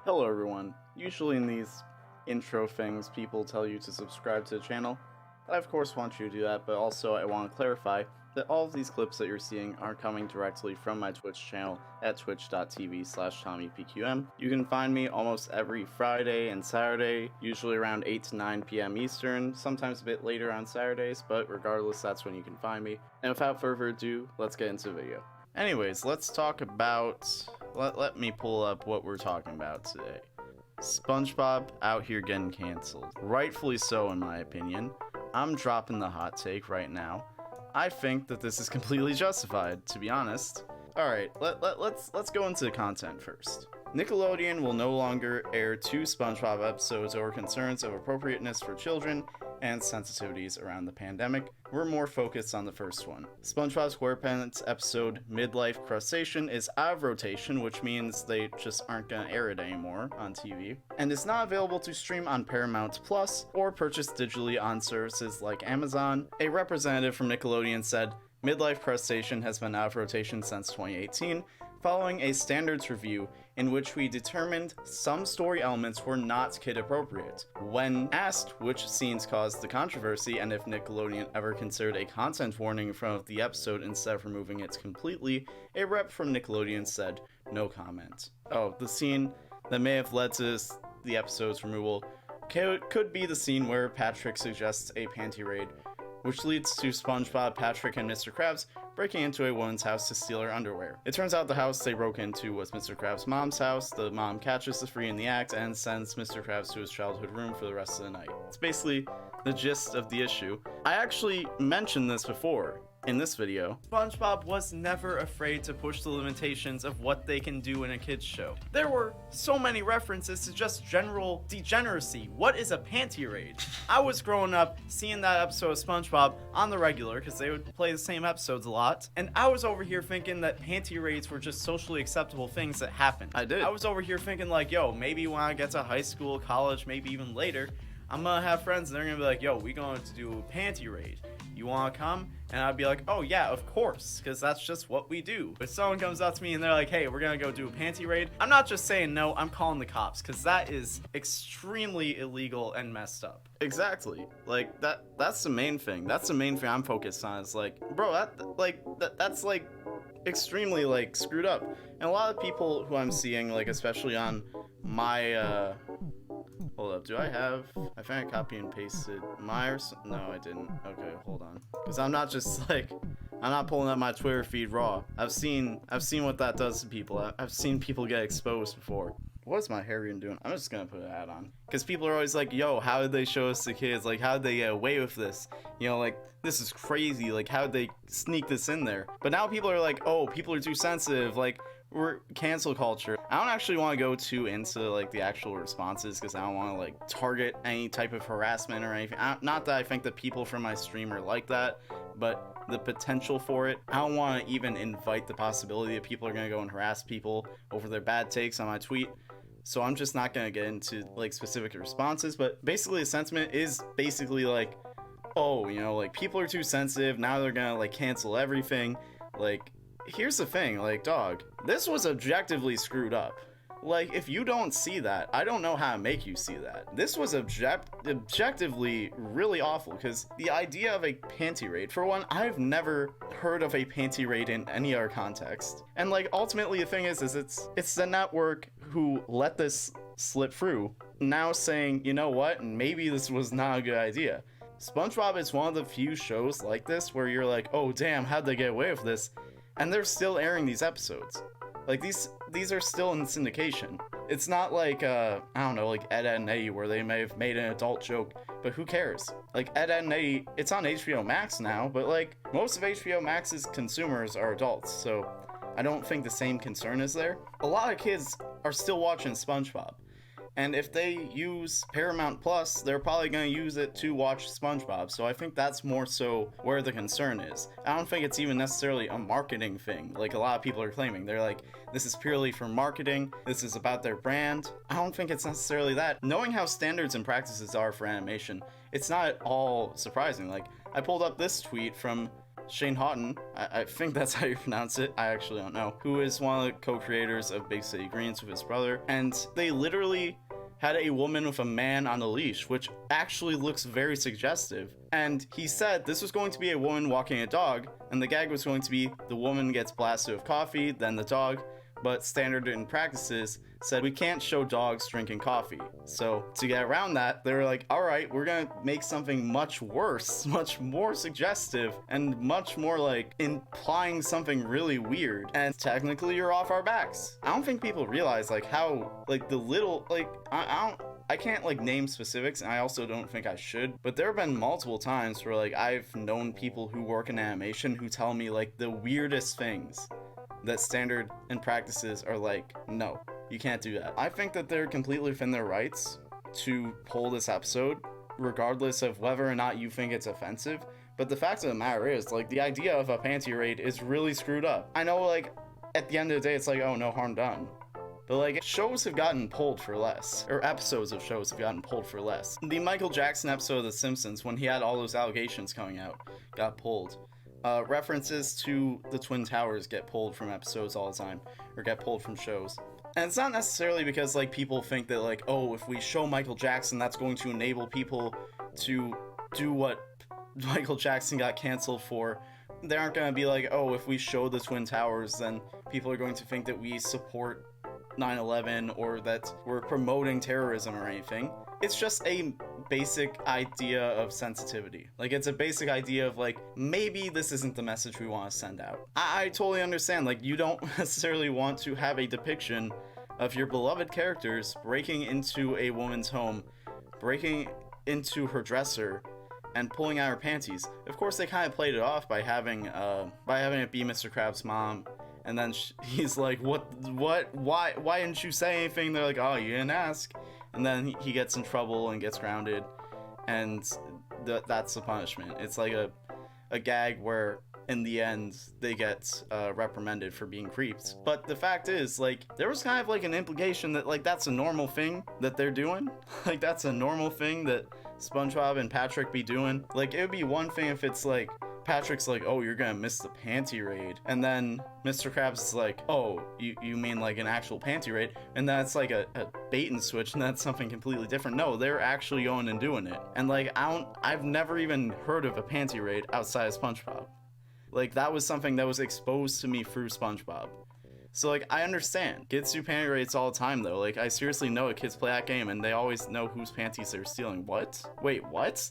Hello everyone. Usually in these intro things, people tell you to subscribe to the channel. I of course want you to do that, but also I want to clarify that all of these clips that you're seeing are coming directly from my Twitch channel at twitch.tv/TomEpQm. You can find me almost every Friday and Saturday, usually around 8 to 9 p.m. Eastern, sometimes a bit later on Saturdays, but regardless, that's when you can find me. And without further ado, let's get into the video. Anyways, let's talk about... Let me pull up what we're talking about today. Spongebob out here getting canceled. Rightfully so, in my opinion. I'm dropping the hot take right now. I think that this is completely justified, to be honest. Alright, let's go into the content first. Nickelodeon will no longer air 2 SpongeBob episodes over concerns of appropriateness for children and sensitivities around the pandemic. We're more focused on the first one. SpongeBob SquarePants episode Midlife Crustacean is out of rotation, which means they just aren't gonna air it anymore on TV, and is not available to stream on Paramount Plus or purchase digitally on services like Amazon. A representative from Nickelodeon said, Midlife Crustacean has been out of rotation since 2018, following a standards review in which we determined some story elements were not kid appropriate. When asked which scenes caused the controversy and if Nickelodeon ever considered a content warning in front of the episode instead of removing it completely, a rep from Nickelodeon said, no comment. Oh, the scene that may have led to the episode's removal could be the scene where Patrick suggests a panty raid, which leads to SpongeBob, Patrick, and Mr. Krabs breaking into a woman's house to steal her underwear. It turns out the house they broke into was Mr. Krabs' mom's house. The mom catches the three in the act and sends Mr. Krabs to his childhood room for the rest of the night. It's basically the gist of the issue. I actually mentioned this before in this video. SpongeBob was never afraid to push the limitations of what they can do in a kids show. There were so many references to just general degeneracy. What is a panty raid? I was growing up seeing that episode of SpongeBob on the regular because they would play the same episodes a lot, and I was over here thinking that panty raids were just socially acceptable things that happened. I was over here thinking like, yo, maybe when I get to high school, college, maybe even later, I'm gonna have friends and they're gonna be like, yo, we going to do a panty raid. You wanna come? And I'd be like, oh yeah, of course, because that's just what we do. If someone comes up to me and they're like, hey, we're gonna go do a panty raid, I'm not just saying no, I'm calling the cops, because that is extremely illegal and messed up. Exactly. Like, that's the main thing. That's the main thing I'm focused on, is like, bro, that's like extremely like screwed up. And a lot of people who I'm seeing, like especially on my hold up, I think I copy and pasted no, I didn't. Okay, hold on. Because I'm not just like, I'm not pulling up my Twitter feed raw. I've seen what that does to people. I've seen people get exposed before. What is my hair even doing? I'm just gonna put a hat on. Because people are always like, yo, how did they show us to kids? Like, how did they get away with this? You know, like, this is crazy. Like, how did they sneak this in there? But now people are like, oh, people are too sensitive. Like, we're cancel culture. I don't actually want to go too into like the actual responses because I don't want to like target any type of harassment or anything. Not that I think that people from my stream are like that, but the potential for it. I don't want to even invite the possibility that people are going to go and harass people over their bad takes on my tweet. So I'm just not going to get into like specific responses, but basically the sentiment is basically like, oh, you know, like people are too sensitive. Now they're going to like cancel everything. Like, here's the thing, like, dog, this was objectively screwed up. Like, if you don't see that, I don't know how to make you see that. This was objectively really awful, because the idea of a panty raid, for one, I've never heard of a panty raid in any other context. And, like, ultimately the thing is it's the network who let this slip through, now saying, you know what, maybe this was not a good idea. SpongeBob is one of the few shows like this where you're like, oh damn, how'd they get away with this? And they're still airing these episodes. Like, these are still in syndication. It's not like, I don't know, like Ed, Edd n Eddy, where they may have made an adult joke, but who cares? Like, Ed, Edd n Eddy, it's on HBO Max now, but like, most of HBO Max's consumers are adults, so I don't think the same concern is there. A lot of kids are still watching SpongeBob. And if they use Paramount Plus, they're probably going to use it to watch SpongeBob. So I think that's more so where the concern is. I don't think it's even necessarily a marketing thing, like a lot of people are claiming. They're like, this is purely for marketing, this is about their brand. I don't think it's necessarily that. Knowing how standards and practices are for animation, it's not at all surprising. Like, I pulled up this tweet from Shane Houghton, I think that's how you pronounce it, I actually don't know, who is one of the co-creators of Big City Greens with his brother, and they literally had a woman with a man on a leash, which actually looks very suggestive. And he said this was going to be a woman walking a dog, and the gag was going to be the woman gets blasted with coffee, then the dog, but standard in practices said we can't show dogs drinking coffee. So to get around that, they were like, all right, we're gonna make something much worse, much more suggestive, and much more like implying something really weird. And technically you're off our backs. I don't think people realize like how like the little, like, I can't like name specifics, and I also don't think I should, but there have been multiple times where like I've known people who work in animation who tell me like the weirdest things that standard and practices are like, no, you can't do that. I think that they're completely within their rights to pull this episode, regardless of whether or not you think it's offensive. But the fact of the matter is, like, the idea of a panty raid is really screwed up. I know, like, at the end of the day, it's like, oh, no harm done. But, like, shows have gotten pulled for less. Or episodes of shows have gotten pulled for less. The Michael Jackson episode of The Simpsons, when he had all those allegations coming out, got pulled. References to the Twin Towers get pulled from episodes all the time, or get pulled from shows. And it's not necessarily because, like, people think that, like, oh, if we show Michael Jackson, that's going to enable people to do what Michael Jackson got canceled for. They aren't going to be like, oh, if we show the Twin Towers, then people are going to think that we support 9/11 or that we're promoting terrorism or anything. It's just a basic idea of sensitivity. Like, it's a basic idea of, like, maybe this isn't the message we want to send out. I totally understand, like, you don't necessarily want to have a depiction of your beloved characters breaking into a woman's home, breaking into her dresser, and pulling out her panties. Of course, they kind of played it off by having it be Mr. Krabs' mom. And then he's like, why didn't you say anything? They're like, oh, you didn't ask. And then he gets in trouble and gets grounded, and that's the punishment. It's like a gag where in the end they get reprimanded for being creeps. But the fact is, like, there was kind of like an implication that like that's a normal thing that they're doing. Like, that's a normal thing that SpongeBob and Patrick be doing. Like, it would be one thing if it's like Patrick's like, oh, you're gonna miss the panty raid, and then Mr. Krabs is like, oh, you mean like an actual panty raid, and that's like a bait and switch, and that's something completely different. No, they're actually going and doing it. And like, I've never even heard of a panty raid outside of SpongeBob. Like, that was something that was exposed to me through SpongeBob. So, like, I understand. Kids do panty raids all the time, though. Like, I seriously know that kids play that game, and they always know whose panties they're stealing. What? Wait, what?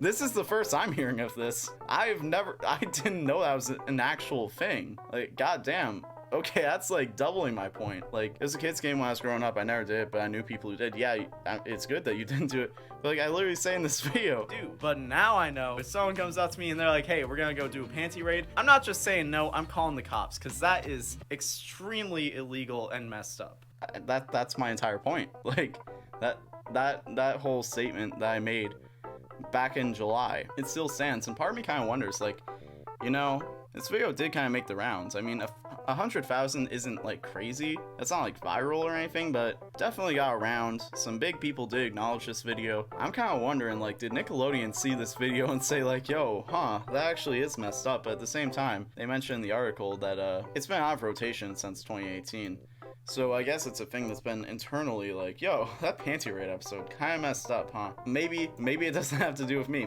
This is the first I'm hearing of this. I didn't know that was an actual thing. Like, goddamn. Okay, that's like doubling my point. Like, it was a kid's game when I was growing up. I never did it, but I knew people who did. Yeah, it's good that you didn't do it. But like, I literally say in this video, dude, but now I know if someone comes up to me and they're like, hey, we're gonna go do a panty raid, I'm not just saying no, I'm calling the cops, because that is extremely illegal and messed up. That's my entire point. Like, that whole statement that I made back in July, it still stands. And part of me kind of wonders, like, you know, this video did kind of make the rounds. I mean, 100,000 isn't like crazy. It's not like viral or anything, but definitely got around. Some big people did acknowledge this video. I'm kind of wondering, like, did Nickelodeon see this video and say like, yo, that actually is messed up? But at the same time, they mentioned in the article that it's been out of rotation since 2018. So I guess it's a thing that's been internally like, yo, that panty raid episode kind of messed up, huh? Maybe it doesn't have to do with me.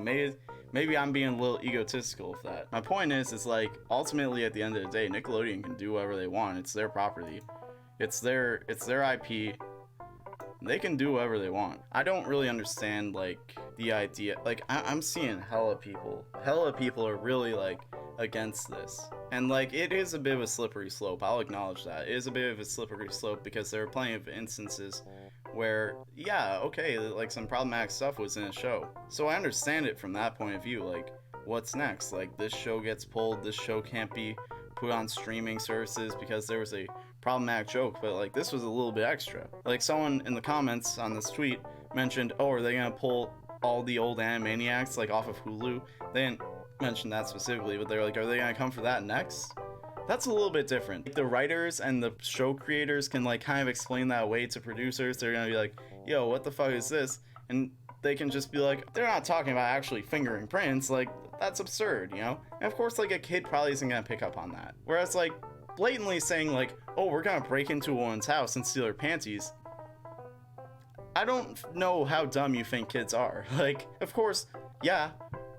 Maybe I'm being a little egotistical with that. My point is like, ultimately at the end of the day, Nickelodeon can do whatever they want. It's their property. It's their IP. They can do whatever they want. I don't really understand, like, the idea. Like, I'm seeing hella people are really, like, against this. And, like, it is a bit of a slippery slope. I'll acknowledge that. It is a bit of a slippery slope because there are plenty of instances where, yeah, okay, like, some problematic stuff was in a show. So I understand it from that point of view. Like, what's next? Like, this show gets pulled, this show can't be put on streaming services because there was a problematic joke, but like, this was a little bit extra. Like, someone in the comments on this tweet mentioned, oh, are they gonna pull all the old Animaniacs like off of Hulu? They didn't mention that specifically, but they're like, are they gonna come for that next? That's a little bit different. The writers and the show creators can like kind of explain that away to producers. They're gonna be like, yo, what the fuck is this? And they can just be like, they're not talking about actually fingering prince, like, that's absurd, you know? And of course, like, a kid probably isn't gonna pick up on that. Whereas, like, blatantly saying, like, oh, we're gonna break into a woman's house and steal her panties, I don't know how dumb you think kids are. Like, of course, yeah,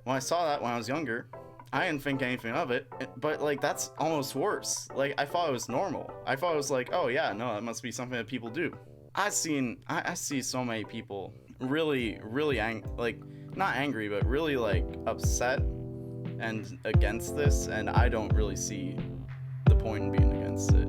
when I saw that when I was younger, I didn't think anything of it, but, like, that's almost worse. Like, I thought it was normal. I thought it was like, oh yeah, no, that must be something that people do. I see so many people really, like, not angry, but really, like, upset and against this, and I don't really see the point in being against it.